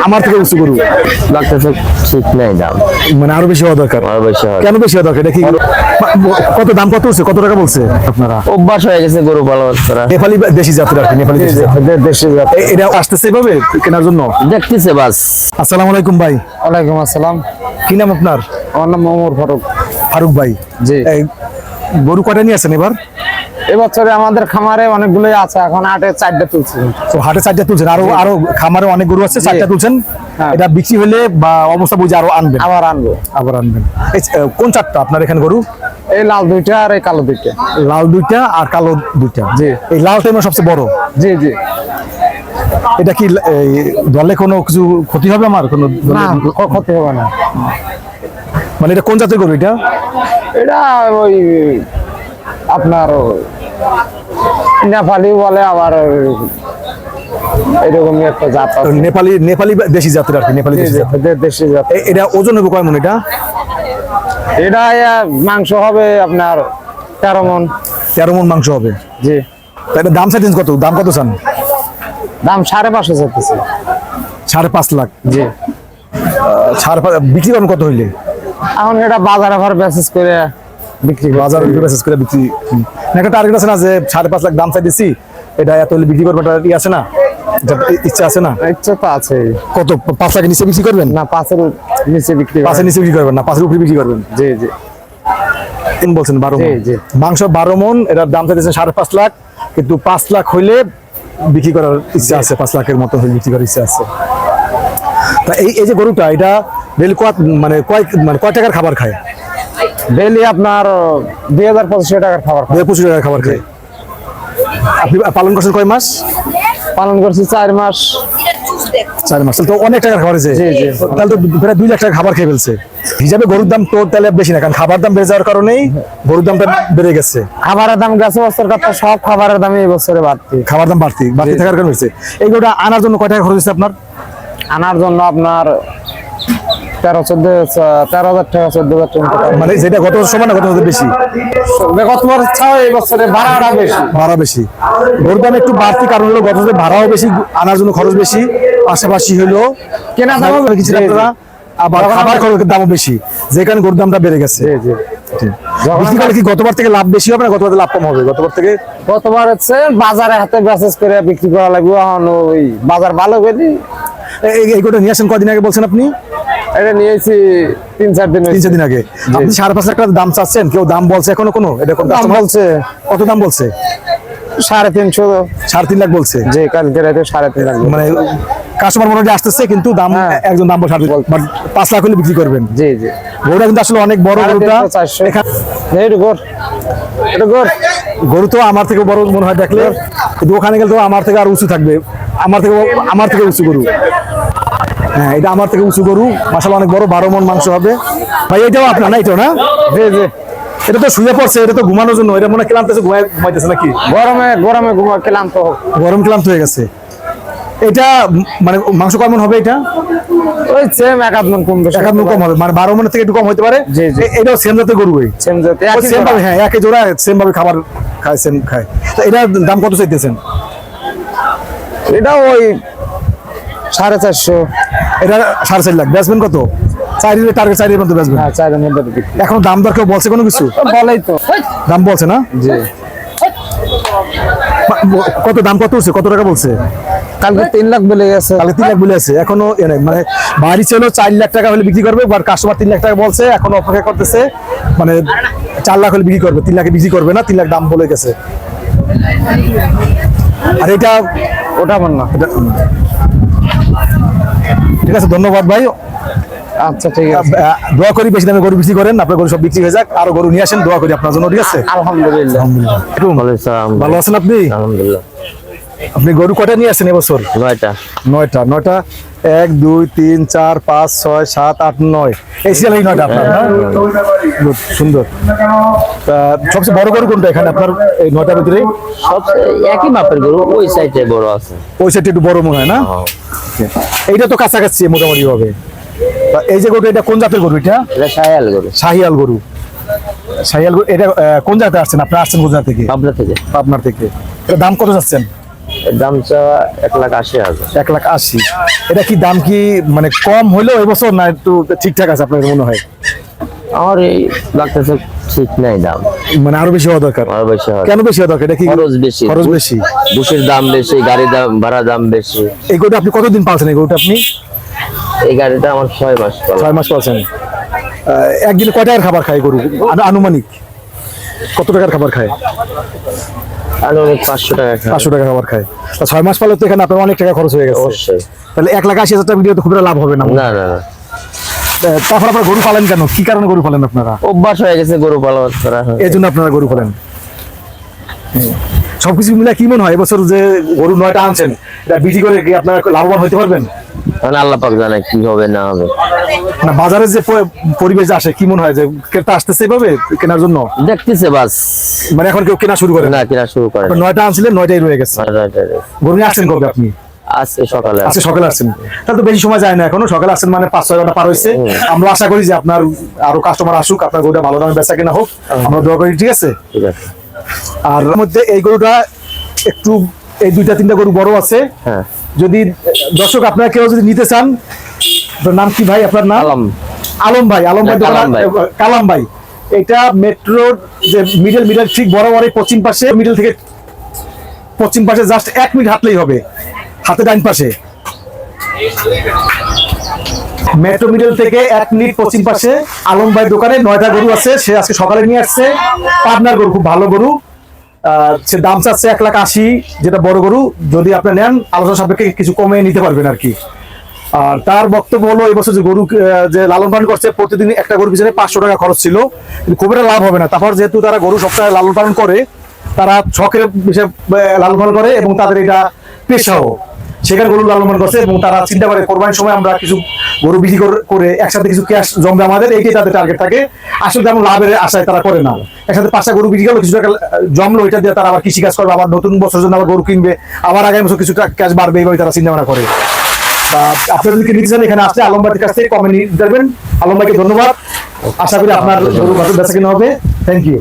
আমার থেকে উঁচু গরু লাগতেছে ঠিক নাই দাম, মানে আরো বেশি হওয়া দরকার। আরো বেশি হয়। কেন বেশি হওয়া দরকার? এটা কি কত দাম, কত হচ্ছে, কত টাকা বলছে আপনারা? অভ্যাস হয়ে গেছে গরু পালন করা। নেপালি দেশি জাতের আর কি, নেপালি দেশি জাত। দেশি জাত। এটা আসতেছে এভাবে কেনার জন্য। দেখতেছে বাস। আসসালামু আলাইকুম ভাই। ওয়ালাইকুম আসসালাম। কি নাম আপনার? আমার নাম ওমর ফারুক। ফারুক ভাই, জি। এই গরু কয়টা নিয়ে আসছেন এবার? এবছরে আমাদের খামারে অনেকগুলোই আছে, এখন হাটে 4টা তুলছি। তো হাটে 4টা তুলছেন, আরো আরো খামারে অনেক গরু আছে, 4টা তুলছেন। হ্যাঁ। এটা বিক্রি হলে বা অবস্থা বুঝে আরো আনবেন, আবার আনবো। আবার আনবেন। এই কোন 4টা আপনার এখানে গরু? এই লাল 2টা আর এই কালো 2টা। লাল 2টা আর কালো 2টা। জি। এই লালটা মানে সবচেয়ে বড়। জি জি। এটা কি দলে কোনো কিছু ক্ষতি হবে আমার? কোনো না, ক্ষতি হবে না। মানে এটা কোন জাতের গরু এটা? এটা ওই আপনার নেপালি বলে, আবার এরকমই একটা জাত আছে। নেপালি নেপালি দেশি জাতের আর কি, নেপালি দেশি জাত। দেশি জাত। এটা ওজন হবে কয় মন এটা? এটা মাংস হবে আপনার 13 মণ। 13 মন মাংস হবে। জি। তা এটা দাম চাইছেন কত? দাম কত চান? দাম 5.5 চাইতেছে। 5.5 লাখ। জি। 5.5 বিক্রি করেন কত হইলে? এখন এটা বাজারে ভার বেসিস করে বিক্রি করি। বাজার বেসিস করে বিক্রি না, একটা টার্গেট আছে না যে 5.5 লাখ দাম চাইতেছি, এটা এত হলে বিক্রি করবেন, এটা আছে না? এটা ইচ্ছা আছে না? ইচ্ছা তো আছে। কত 5 লাখের নিচে বিক্রি করবেন? না, 5-এর নিচে বিক্রি করি। 5-এর নিচে বিক্রি করবেন না, 5-এর উপরে বিক্রি করবেন। জি জি। তিন বলছেন 12 মন। জি, জি। মাংস 12 মন, এটার দাম চাইতেছেন 5.5 লাখ, কিন্তু 5 লাখ হইলে বিক্রি করার ইচ্ছা আছে, 5 লাখের মতো হলে বিক্রি করার ইচ্ছা আছে। তা এই যে গরুটা, এটা ডেলি মানে কয় টাকার খাবার খায়? ডেইলি আপনার 2500 টাকার খাবার খাই। 25 টাকার খাবার খায়। আপনি পালন করছেন কয় মাস? পালন করছি 4 মাস। 4 মাস, তাহলে তো অনেক টাকার খাবার হয়েছে। জি, জি। তাহলে তো প্রায় 2 লাখ টাকা খাবার খেয়ে ফেলছে। হিসাবে গরুর দাম তো তাহলে বেশি না, কারণ খাবার দাম বেড়ে যাওয়ার কারণেই গরুর দামটা বেড়ে গেছে। খাবারের দাম গেছে বছর কথা, সব খাবারের দাম এই বছরে বাড়তি। খাবার দাম বাড়তি থাকার কারণে হয়েছে। এই গরুটা আনার জন্য কয় টাকা খরচ হয়েছে আপনার? আনার জন্য আপনার 13,000 টাকা 14,000 টাকা। মানে যেটা গত বছর সমান না, গত বছর বেশি? গত বছর ছাড়া এই বছরে ভাড়াটা বেশি। ভাড়া বেশি, গরুর দাম একটু বাড়তি, কারণ হলো গত বছর ভাড়াও বেশি, আনার জন্য খরচ বেশি, পাশাপাশি হলো কেনা দাম কিছু আপনারা আবার খাবার খরচের দামও বেশি, যে কারণে গরুর দামটা বেড়ে গেছে। জি জি। বিক্রি করলে কি গতবার থেকে লাভ বেশি হবে না গতবার লাভ কম হবে? গতবার থেকে গতবার হচ্ছে বাজারে হাতে বেসেস করে বিক্রি করা লাগবে, এখন ওই বাজার ভালো গেলি। এই গরুটা নিয়ে আসেন কদিন আগে বলছেন আপনি? এটা নিয়েছি 3-4 দিন। 3-4 দিন আগে। আপনি 5.5 লাখ টাকা দাম চাচ্ছেন, কেউ দাম বলছে এখনো কোনো? এটা কোন দাম বলছে কত দাম বলছে? 350। 3.5 লাখ বলছে। যে কালকে রাতে 3.5 লাখ। মানে কাস্টমার মোটামুটি আসতেছে, কিন্তু দাম একজন দাম বলছে 5 লাখ হলে বিক্রি করবেন। জি জি। গরুটা কিন্তু আসলে অনেক বড়। গরুটা গরু তো আমার থেকে বড় মনে হয় দেখলে, কিন্তু ওখানে গেলে তো আমার থেকে আর উঁচু থাকবে, আমার থেকে উঁচু গরু। হ্যাঁ, এটা আমার থেকে উঁচু গরু, মাশাআল্লাহ অনেক বড়, 12 মণ মাংস হবে। ভাই এটাও আপনার না? এটাও না? জি জি। এটা তো শুয়ে পড়ছে, এটা তো ঘুমানোর জন্য, এটা মনে হয় ক্লান্তেছে, ঘুমাইতেছে নাকি? গরমে ক্লান্ত। গরম ক্লান্ত হয়ে গেছে। এটা মানে মাংস কয় মণ হবে এটা? ওই সেম 1 মণ কম বেশি। 1 মণ কম হবে, মানে 12 মণের থেকে একটু কম হতে পারে। জি, জি। এটাও সেম জাতের গরু। সেম জাতি, সেম ভাবে, হ্যাঁ একই জোড়া, সেম ভাবে খাবার খায়, সেম খায়। তো এটার দাম কত চাইতেছেন? এটা ওই 450। এটা 4.5 লাখ। বেচবেন কত? 4 টার্গেট, 4 এর মধ্যে বেচবেন? হ্যাঁ, 4 এর মধ্যে বিক্রি। এখন দাম দর কেউ বলছে কোনো কিছু? বলেই তো। দাম বলছে না? জি। কত দাম, কত হচ্ছে, কত টাকা বলছে? কালকে 3 লাখ বলে গেছে। তাহলে 3 লাখ বলে আছে, এখনো মানে বাড়ি ছিল 4 লাখ টাকা হলে বিক্রি করবে, বাট কাস্টমার 3 লাখ টাকা বলছে, এখন অপেক্ষা করতেছে, মানে 4 লাখ হলে বিক্রি করবে, 3 লাখে বিক্রি করবে না, 3 লাখ দাম বলে গেছে। আর এটা ওটা আমার না। ঠিক আছে, ধন্যবাদ ভাই। আচ্ছা ঠিক আছে। দোয়া করি বেশি দামে গরু বিক্রি করেন, আপনার গরু সব বিক্রি হয়ে যাক, আরো গরু নিয়ে আসেন, দোয়া করি আপনার জন্য। ঠিক আছে, আলহামদুলিল্লাহ। ভালো আছেন আপনি? আলহামদুলিল্লাহ। আপনি গরু কয়টা নিয়ে আসেন এবছর? 9টা। 9টা। 1 2 3 4 5 6 7 8 9, এই সিরিয়াল এই 9টা আপনার না? Good, সুন্দর। তা সবচেয়ে বড় গরু কোনটা এখানে আপনার এই 9টার ভিতরে? সবচেয়ে একই মাপের গরু, ওই সাইডে বড় আছে। ওই সাইডটা একটু বড় মনে হয় না? এইটা তো কাছাকাছি মোটামুটি হবে। তা এই যে গরু, এটা কোন জাতের গরু? এটা এটা শায়াল গরু। শাহিয়াল গরু। শাহিয়াল গরু, এটা কোন জায়গাতে আসছেন? আপনি আসছেন কোন জায়গা থেকে? পাবনা থেকে। আপনার থেকে। এটা দাম কত যাচ্ছেন? এর দাম চাওয়া 1,80,000। 1,80,000। এটা কি দাম কি মানে কম হইলো এবছর না একটু ঠিকঠাক আছে আপনার মনে হয়? আমার এই লাগতেছে ঠিক নাই দাম, মানে আরো বেশি হওয়া দরকার। আরো বেশি হয়। কেন বেশি হওয়া দরকার? এটা কি খরচ বেশি, খরচ বেশি? বুসের দাম বেশি, গাড়ি দাম ভাড়া দাম বেশি। এই গরুটা আপনি কতদিন পালছেন? এই গরুটা আপনি এই গাড়িটা আমার 6 মাস চলে। 6 মাস পালছেন। একদিনে কয় টাকার খাবার খায় গরু আনুমানিক? কত টাকার খাবার খায়? আর অনেক 500 টাকা খায়। 500 টাকা খাবার খায়। তা 6 মাস পালে তো এখানে আপনার অনেক টাকা খরচ হয়ে গেছে। অবশ্যই। তাহলে 1,80,000 টাকা দিয়ে তো খুব একটা লাভ হবে না। না না না, তারপর আপনারা গরু পালেন কেন? কি কারণে গরু পালেন আপনারা? অভ্যাস হয়ে গেছে গরু পালন করা। এই জন্য আপনারা গরু পালেন। সবকিছু মিলে কি মনে হয় এবছর যে গরু 9টা আনছেন, এটা বিক্রি করে কি আপনারা লাভবান হতে পারবেন? মানে আল্লাহ পাক জানে কি হবে না হবে। না বাজারে যে পরিবেশ আসে কি মনে হয় যে ক্রেতা আসতেছে এভাবে কেনার জন্য? দেখতেছে বাস, মানে এখন কেউ কেনা শুরু করে না? না কিনা শুরু করে। 9টা আনছিলেন, 9টাই রয়ে গেছে। গরু নিয়ে আসছেন কবে আপনি? আজকে সকালে। আজকে সকালে আসছেন, তাহলে তো বেশি সময় যায় না এখনো। সকালে আসছেন মানে 5-6 ঘন্টা পার হয়েছে। আমরা আশা করি যে আপনার আরো কাস্টমার আসুক, আপনার গরুটা ভালো দামে বেচা কেনা হোক, আমরা দোয়া করি। ঠিক আছে। ঠিক আছে। আর এর মধ্যে এই গরুটা একটু, এই 2-3টা গরু বড় আছে। হ্যাঁ। যদি দর্শক আপনারা কেউ যদি নিতে চান, আপনার নাম কি ভাই? আপনার নাম? আলম। আলম ভাই। আলম ভাই, কালাম ভাই। কালাম ভাই। এটা মেট্রোর যে মিডল ঠিক বরাবর পশ্চিম পাশে, মিডল থেকে পশ্চিম পাশে জাস্ট 1 মিনিট হাঁটলেই হবে, হাতে ডাইন পাশে। মেট্রো মিডল থেকে 1 মিনিট পশ্চিম পাশে আলম ভাই দোকানে 9টা গরু আছে। সে আজকে সকালে নিয়ে আসছে পাবনার গরু, খুব ভালো গরু। সে দাম চাচ্ছে 1,80,000, যেটা বড় গরু। যদি আপনি নেন আলোচনা সাপেক্ষে কিছু কমে নিতে পারবেন আর কি। আর তার বক্তব্য হলো এবছর যে গরু যে লালন পালন করছে, প্রতিদিন একটা গরুর পিছনে 500 টাকা খরচ ছিল, কিন্তু খুব একটা লাভ হবে না। তারপর যেহেতু তারা গরু সপ্তাহে লালন পালন করে, তারা শখের বিষয়ে লালন পালন করে এবং তাদের এটা পেশাও, সেখানে গরু লালন পালন করছে। এবং তারা চিন্তা করে কোরবানির সময় আমরা কিছু গরু বিক্রি করে একসাথে কিছু ক্যাশ জমবে আমাদের, এইটাই তাদের টার্গেট থাকে। আসলে তেমন লাভের আশায় তারা করে না। একসাথে 5টা গরু বিক্রি করলো, কিছু টাকা জমলো, ওইটা দিয়ে তারা আবার কৃষিকাজ করবে, আবার নতুন বছরের জন্য আবার গরু কিনবে, আবার আগামী বছর কিছু ক্যাশ বাড়বে, এইভাবে তারা চিন্তা ভাবনা করে। আপনারা যদি নিতে চান এখানে আসলে আলম ভাইয়ের কাছ থেকে কমে নিতে পারবেন। আলম ভাইকে ধন্যবাদ। আশা করি আপনার গরু বেচা কিনা হবে। Thank you.